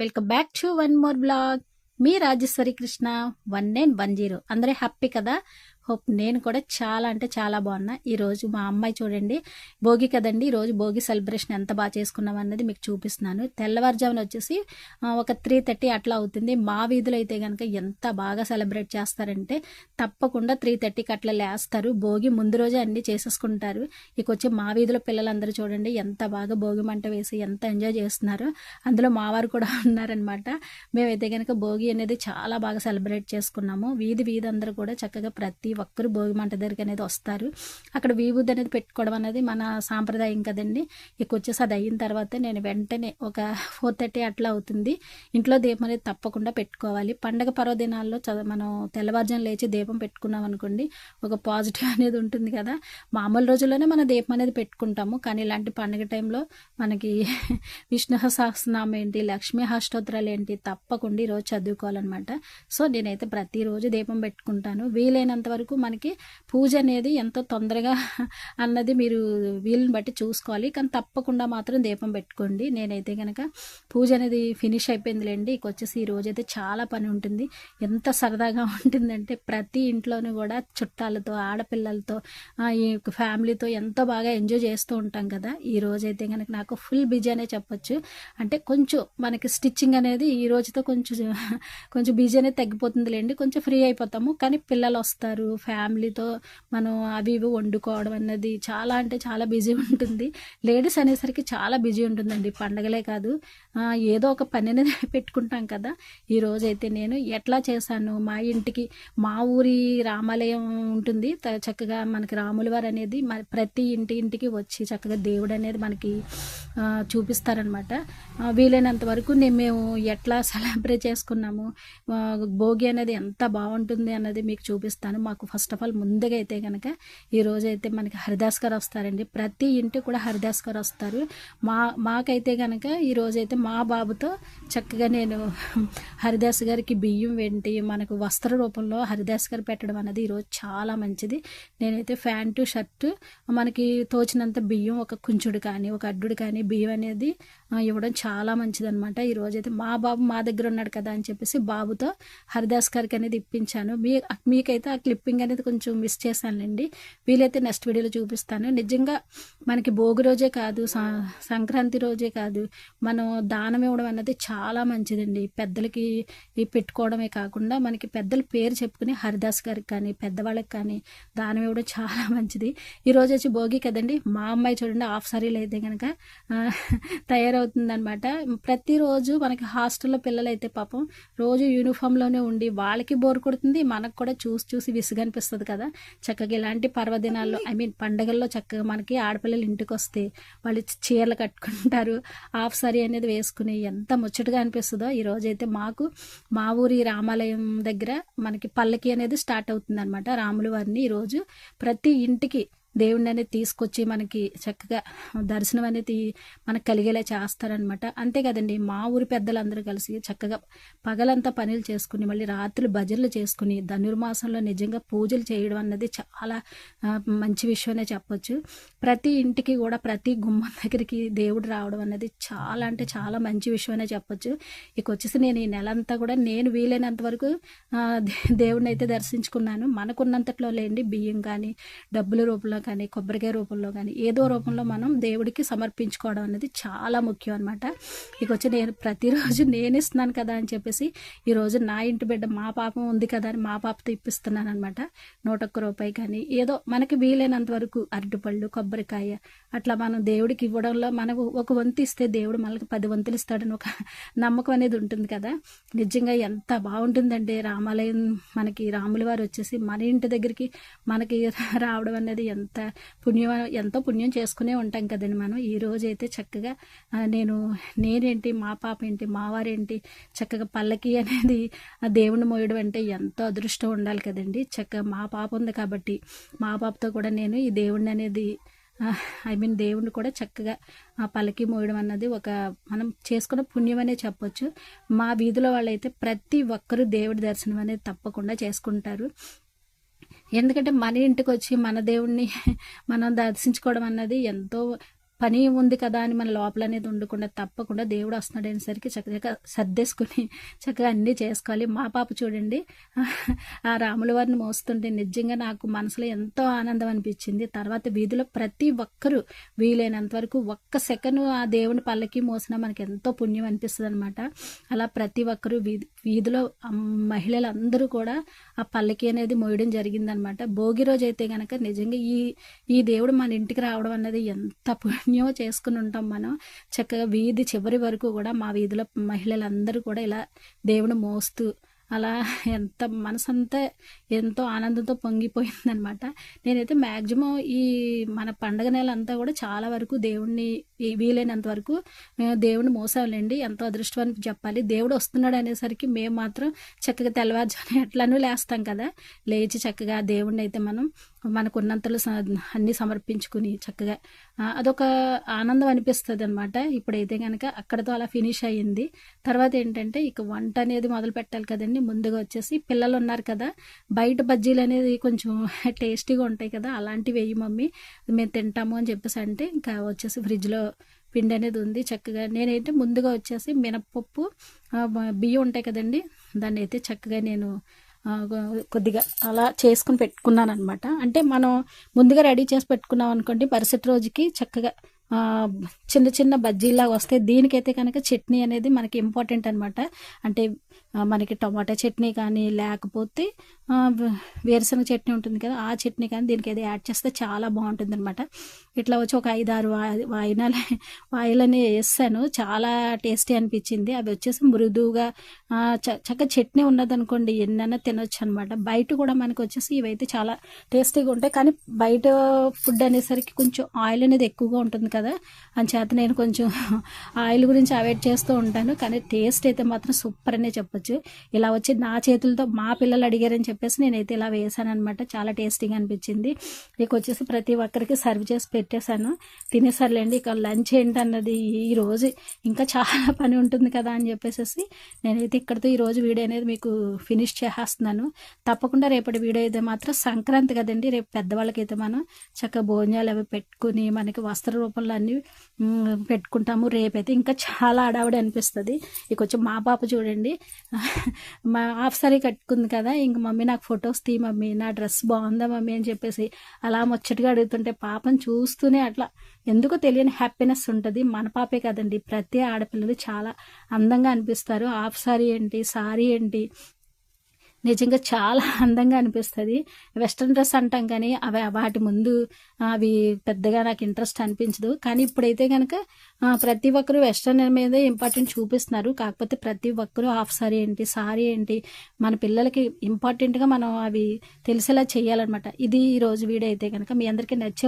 Welcome back to one more blog. మీ రాజేశ్వరి కృష్ణ 1910. అందరూ happy కదా? హోప్ నేను కూడా చాలా అంటే చాలా బాగున్నా. ఈరోజు మా అమ్మాయి చూడండి, భోగి కదండి, ఈరోజు భోగి సెలబ్రేషన్ ఎంత బాగా చేసుకున్నాం అన్నది మీకు చూపిస్తున్నాను. తెల్లవారుజామున వచ్చేసి ఒక 3:30 అట్లా అవుతుంది. మా వీధిలో అయితే కనుక ఎంత బాగా సెలబ్రేట్ చేస్తారంటే తప్పకుండా 3:30కి అట్లా లేస్తారు. భోగి ముందు రోజే అన్నీ చేసేసుకుంటారు. ఇక వచ్చి మా వీధిలో పిల్లలందరూ చూడండి ఎంత బాగా భోగి మంట వేసి ఎంత ఎంజాయ్ చేస్తున్నారు. అందులో మా వారు కూడా ఉన్నారనమాట. మేమైతే కనుక భోగి అనేది చాలా బాగా సెలబ్రేట్ చేసుకున్నాము. వీధి అందరూ కూడా చక్కగా ప్రతి ఒక్కరు భోగి మంట దగ్గరికి అనేది వస్తారు. అక్కడ విభూది అనేది పెట్టుకోవడం అనేది మన సాంప్రదాయం కదండి. ఇక వచ్చేసి అది అయిన తర్వాత నేను వెంటనే ఒక 4:30 అట్లా అవుతుంది. ఇంట్లో దీపం అనేది తప్పకుండా పెట్టుకోవాలి. పండగ పర్వదినాల్లో మనం తెల్లవారుజాము లేచి దీపం పెట్టుకున్నాం అనుకోండి, ఒక పాజిటివ్ అనేది ఉంటుంది కదా. మామూలు రోజుల్లోనే మన దీపం అనేది పెట్టుకుంటాము, కానీ ఇలాంటి పండుగ టైంలో మనకి విష్ణు సహస్రనామం ఏంటి, లక్ష్మీ అష్టోత్తరాలు ఏంటి తప్పకుండా ఈరోజు చదువుకోవాలన్నమాట. సో నేనైతే ప్రతిరోజు దీపం పెట్టుకుంటాను. వీలైనంత వరకు మనకి పూజ అనేది ఎంతో తొందరగా అన్నది మీరు వీలుని బట్టి చూసుకోవాలి, కానీ తప్పకుండా మాత్రం దీపం పెట్టుకోండి. నేనైతే కనుక పూజ అనేది ఫినిష్ అయిపోయిందిలేండి. ఇక వచ్చేసి ఈ రోజైతే చాలా పని ఉంటుంది. ఎంత సరదాగా ఉంటుందంటే ప్రతి ఇంట్లోనూ కూడా చుట్టాలతో, ఆడపిల్లలతో, ఈ ఫ్యామిలీతో ఎంతో బాగా ఎంజాయ్ చేస్తూ ఉంటాం కదా. ఈ రోజైతే కనుక నాకు ఫుల్ బిజీ అనే చెప్పొచ్చు. అంటే కొంచెం మనకి స్టిచ్చింగ్ అనేది ఈ రోజుతో కొంచెం బిజీ అనేది తగ్గిపోతుందిలేండి, కొంచెం ఫ్రీ అయిపోతాము. కానీ పిల్లలు వస్తారు, ఫ్యామిలీతో మనం అవి ఇవి వండుకోవడం అన్నది చాలా అంటే చాలా బిజీ ఉంటుంది. లేడీస్ అనేసరికి చాలా బిజీ ఉంటుందండి. పండగలే కాదు, ఏదో ఒక పని అనేది పెట్టుకుంటాం కదా. ఈ రోజైతే నేను ఎట్లా చేశాను, మా ఇంటికి మా ఊరి రామాలయం ఉంటుంది చక్కగా, మనకి రాముల వారు అనేది ప్రతి ఇంటికి వచ్చి చక్కగా దేవుడు అనేది మనకి చూపిస్తారనమాట. వీలైనంత వరకు మేము ఎట్లా సెలబ్రేట్ చేసుకున్నాము, భోగి అనేది ఎంత బాగుంటుంది అన్నది మీకు చూపిస్తాను. మాకు ఫస్ట్ ఆఫ్ ఆల్ ముందుగా అయితే కనుక ఈరోజు అయితే మనకి హరిదాస్ గారు వస్తారండి. ప్రతి ఇంటికి కూడా హరిదాస్ గారు వస్తారు. మాకైతే కనుక ఈరోజైతే మా బాబుతో చక్కగా నేను హరిదాస్ గారికి బియ్యం వెంటి మనకు వస్త్ర రూపంలో హరిదాస్ గారు పెట్టడం అనేది ఈరోజు చాలా మంచిది. నేనైతే ప్యాంటు షర్టు మనకి తోచినంత బియ్యం, ఒక కుంచుడు కానీ ఒక అడ్డుడు కానీ బియ్యం అనేది ఇవ్వడం చాలా మంచిది అనమాట. ఈరోజైతే మా బాబు మా దగ్గర ఉన్నాడు కదా అని చెప్పేసి బాబుతో హరిదాస్ గారికి అనేది ఇప్పించాను. మీకైతే ఆ క్లిప్పింగ్ అనేది కొంచెం మిస్ చేశానులేండి. వీలైతే నెక్స్ట్ వీడియోలో చూపిస్తాను. నిజంగా మనకి భోగి రోజే కాదు, సంక్రాంతి రోజే కాదు, మనం దానం ఇవ్వడం అన్నది చాలా మంచిదండి. పెద్దలకి పెట్టుకోవడమే కాకుండా మనకి పెద్దల పేరు చెప్పుకుని హరిదాస్ గారికి కానీ పెద్దవాళ్ళకి కానీ దానం ఇవ్వడం చాలా మంచిది. ఈరోజు వచ్చి భోగి కదండి. మా అమ్మాయి చూడండి హాఫ్ సారీలు అయితే కనుక తయారవుతుందనమాట. ప్రతిరోజు మనకి హాస్టల్లో పిల్లలు అయితే పాపం రోజు యూనిఫామ్లోనే ఉండి వాళ్ళకి బోర్ కొడుతుంది, మనకు కూడా చూసి విసుగు అనిపిస్తుంది కదా. చక్కగా ఇలాంటి పర్వదినాల్లో పండగల్లో చక్కగా మనకి ఆడపిల్లలు ఇంటికి వస్తే వాళ్ళు చీరలు కట్టుకుంటారు, హాఫ్ సారీ అనేది వేసుకుని ఎంత ముచ్చటగా అనిపిస్తుందో. ఈరోజైతే మాకు మా ఊరి రామాలయం దగ్గర మనకి పల్లకి అనేది స్టార్ట్ అవుతుంది అనమాట. రాముల వారిని ఈరోజు ప్రతి ఇంటికి దేవుడిని అనేది తీసుకొచ్చి మనకి చక్కగా దర్శనం అనేది మనకు కలిగేలా చేస్తారనమాట. అంతే కదండి, మా ఊరి పెద్దలందరూ కలిసి చక్కగా పగలంతా పనులు చేసుకుని మళ్ళీ రాత్రులు భజనలు చేసుకుని ధనుర్మాసంలో నిజంగా పూజలు చేయడం అన్నది చాలా మంచి విషయమే చెప్పొచ్చు. ప్రతి ఇంటికి కూడా ప్రతి గుమ్మం దగ్గరికి దేవుడు రావడం అన్నది చాలా అంటే చాలా మంచి విషయమే చెప్పొచ్చు. ఇక వచ్చేసి నేను ఈ నెలంతా కూడా నేను వీలైనంత వరకు దేవుడిని అయితే దర్శించుకున్నాను. మనకున్నంతట్లో లేండి, బియ్యం కానీ డబ్బుల రూపంలో కానీ కొబ్బరికాయ రూపంలో కానీ ఏదో రూపంలో మనం దేవుడికి సమర్పించుకోవడం అనేది చాలా ముఖ్యం అనమాట. ఇక వచ్చి నేను ప్రతిరోజు నేను ఇస్తున్నాను కదా అని చెప్పేసి ఈరోజు నా ఇంటి బిడ్డ మా పాపం ఉంది కదా అని మా పాపతో ఇప్పిస్తున్నాను అనమాట. 101 రూపాయి కానీ ఏదో మనకి వీలైనంత వరకు అరటిపళ్ళు, కొబ్బరికాయ అట్లా మనం దేవుడికి ఇవ్వడంలో మనకు ఒక వంతు ఇస్తే దేవుడు మనకి 10 వంతులు ఇస్తాడని ఒక నమ్మకం అనేది ఉంటుంది కదా. నిజంగా ఎంత బాగుంటుందంటే రామాలయం మనకి రాముల వారు వచ్చేసి మన ఇంటి దగ్గరికి మనకి రావడం అనేది ఎంతో పుణ్యం చేసుకునే ఉంటాం కదండి మనం. ఈ రోజైతే చక్కగా నేనేంటి మా పాప ఏంటి మా వారేంటి చక్కగా పల్లకి అనేది ఆ దేవుణ్ణి మోయడం అంటే ఎంతో అదృష్టం ఉండాలి కదండి. చక్కగా మా పాప ఉంది కాబట్టి మా పాపతో కూడా నేను ఈ దేవుణ్ణి అనేది దేవుణ్ణి కూడా చక్కగా పల్లకి మోయడం అన్నది ఒక మనం చేసుకున్న పుణ్యం అనే చెప్పొచ్చు. మా వీధిలో వాళ్ళైతే ప్రతి ఒక్కరూ దేవుడి దర్శనం అనేది తప్పకుండా చేసుకుంటారు. ఎందుకంటే మన ఇంటికి వచ్చి మన దేవుణ్ణి మనం దర్శించుకోవడం అన్నది ఎంతో పని ఉంది కదా అని మన లోపల అనేది ఉండకుండా తప్పకుండా దేవుడు వస్తున్నాడు అనేసరికి చక్కగా సర్దేసుకుని చక్కగా అన్నీ చేసుకోవాలి. మా పాప చూడండి ఆ రాముల వారిని మోస్తుంటే నిజంగా నాకు మనసులో ఎంతో ఆనందం అనిపించింది. తర్వాత వీధిలో ప్రతి ఒక్కరూ వీలైనంత వరకు ఒక్క సెకండ్ ఆ దేవుని పల్లకి మోసినా మనకి ఎంతో పుణ్యం అనిపిస్తుంది అనమాట. అలా ప్రతి ఒక్కరూ వీధిలో మహిళలందరూ కూడా ఆ పల్లకి అనేది మోయడం జరిగిందనమాట. భోగి రోజు అయితే కనుక నిజంగా ఈ దేవుడు మన ఇంటికి రావడం అన్నది ఎంత పుణ్యమో చేసుకుని ఉంటాం మనం. చక్కగా వీధి చివరి వరకు కూడా మా వీధిలో మహిళలందరూ కూడా ఇలా దేవుడు మోస్తూ అలా ఎంత మనసంతా ఎంతో ఆనందంతో పొంగిపోయిందనమాట. నేనైతే మ్యాక్సిమం ఈ మన పండగ నెల అంతా కూడా చాలా వరకు దేవుణ్ణి వీలైనంత వరకు దేవుణ్ణి మోసాలండి. ఎంతో అదృష్టం అని చెప్పాలి. దేవుడు వస్తున్నాడు అనేసరికి మేము మాత్రం చక్కగా తెల్లవారుజామున ఎట్లనూ లేస్తాం కదా, లేచి చక్కగా దేవుణ్ణి అయితే మనం మనకున్నంతలో అన్నీ సమర్పించుకుని చక్కగా అదొక ఆనందం అనిపిస్తుంది అనమాట. ఇప్పుడైతే కనుక అక్కడతో అలా ఫినిష్ అయ్యింది. తర్వాత ఏంటంటే ఇక వంట అనేది మొదలు పెట్టాలి కదండి. ముందుగా వచ్చేసి పిల్లలు ఉన్నారు కదా, బయట బజ్జీలు అనేది కొంచెం టేస్టీగా ఉంటాయి కదా, అలాంటివి వేయి మమ్మీ మేము తింటాము అని చెప్పేసి అంటే ఇంకా వచ్చేసి ఫ్రిడ్జ్లో పిండి అనేది ఉంది. చక్కగా నేనైతే ముందుగా వచ్చేసి మినప్పప్పు బియ్యం ఉంటాయి కదండి, దాన్ని అయితే చక్కగా నేను కొద్దిగా అలా చేసుకుని పెట్టుకున్నాను అనమాట. అంటే మనం ముందుగా రెడీ చేసి పెట్టుకున్నాం అనుకోండి, మరుసటి రోజుకి చక్కగా చిన్న చిన్న బజ్జీలాగా వస్తాయి. దీనికైతే కనుక చట్నీ అనేది మనకి ఇంపార్టెంట్ అనమాట. అంటే మనకి టమాటా చట్నీ కానీ లేకపోతే వేరుశనగ చట్నీ ఉంటుంది కదా, ఆ చట్నీ కానీ దీనికి ఏదో యాడ్ చేస్తే చాలా బాగుంటుంది అనమాట. ఇట్లా వచ్చి ఒక 5-6 వాయిలని వేసాను, చాలా టేస్టీ అనిపించింది. అవి వచ్చేసి మృదువుగా చక్కగా చట్నీ ఉన్నదనుకోండి ఎన్నైనా తినొచ్చు అనమాట. బయట కూడా మనకు వచ్చేసి ఇవైతే చాలా టేస్టీగా ఉంటాయి, కానీ బయట ఫుడ్ అనేసరికి కొంచెం ఆయిల్ అనేది ఎక్కువగా ఉంటుంది కదా, చేత నేను కొంచెం ఆయిల్ గురించి అవాయిడ్ చేస్తూ ఉంటాను. కానీ టేస్ట్ అయితే మాత్రం సూపర్ అనే చెప్పొచ్చు. ఇలా వచ్చి నా చేతులతో మా పిల్లలు అడిగారని చెప్పేసి నేనైతే ఇలా వేసాను అనమాట. చాలా టేస్టీగా అనిపించింది. ఇక వచ్చేసి ప్రతి ఒక్కరికి సర్వ్ చేసి పెట్టేశాను. తినేసర్లేండి. ఇక లంచ్ ఏంటన్నది ఈరోజు ఇంకా చాలా పని ఉంటుంది కదా అని చెప్పేసి నేనైతే ఇక్కడితో ఈరోజు వీడియో అనేది మీకు ఫినిష్ చేసేస్తున్నాను. తప్పకుండా రేపటి వీడియో అయితే మాత్రం సంక్రాంతి కదండి, రేపు పెద్దవాళ్ళకైతే మనం చక్కగా భోజనాలు అవి పెట్టుకుని మనకి వస్త్ర రూపంలో అన్నీ పెట్టుకుంటాము. రేపైతే ఇంకా చాలా అడావిడి అనిపిస్తుంది. ఇక వచ్చి మా పాప చూడండి మా హాఫ్ సారీ కట్టుకుంది కదా, ఇంక మమ్మీ నాకు ఫొటోస్ తీ మమ్మీ, నా డ్రెస్ బాగుందా మమ్మీ అని చెప్పేసి అలా ముచ్చటగా అడుగుతుంటే పాపను చూస్తూనే అట్లా ఎందుకో తెలియని హ్యాపీనెస్ ఉంటుంది. మన పాపే కదండి, ప్రతి ఆడపిల్లలు చాలా అందంగా అనిపిస్తారు. హాఫ్ సారీ ఏంటి, సారీ ఏంటి, నిజంగా చాలా అందంగా అనిపిస్తుంది. వెస్ట్రన్ డ్రెస్ అంటాం కానీ వాటి ముందు అవి పెద్దగా నాకు ఇంట్రెస్ట్ అనిపించదు. కానీ ఇప్పుడైతే కనుక ప్రతి ఒక్కరు వెస్ట్రన్ మీద ఇంపార్టెంట్ చూపిస్తున్నారు. కాకపోతే ప్రతి ఒక్కరు హాఫ్ సారీ ఏంటి, సారీ ఏంటి, మన పిల్లలకి ఇంపార్టెంట్గా మనం అవి తెలిసేలా చేయాలన్నమాట. ఇది ఈరోజు వీడియో అయితే కనుక మీ అందరికీ నచ్చే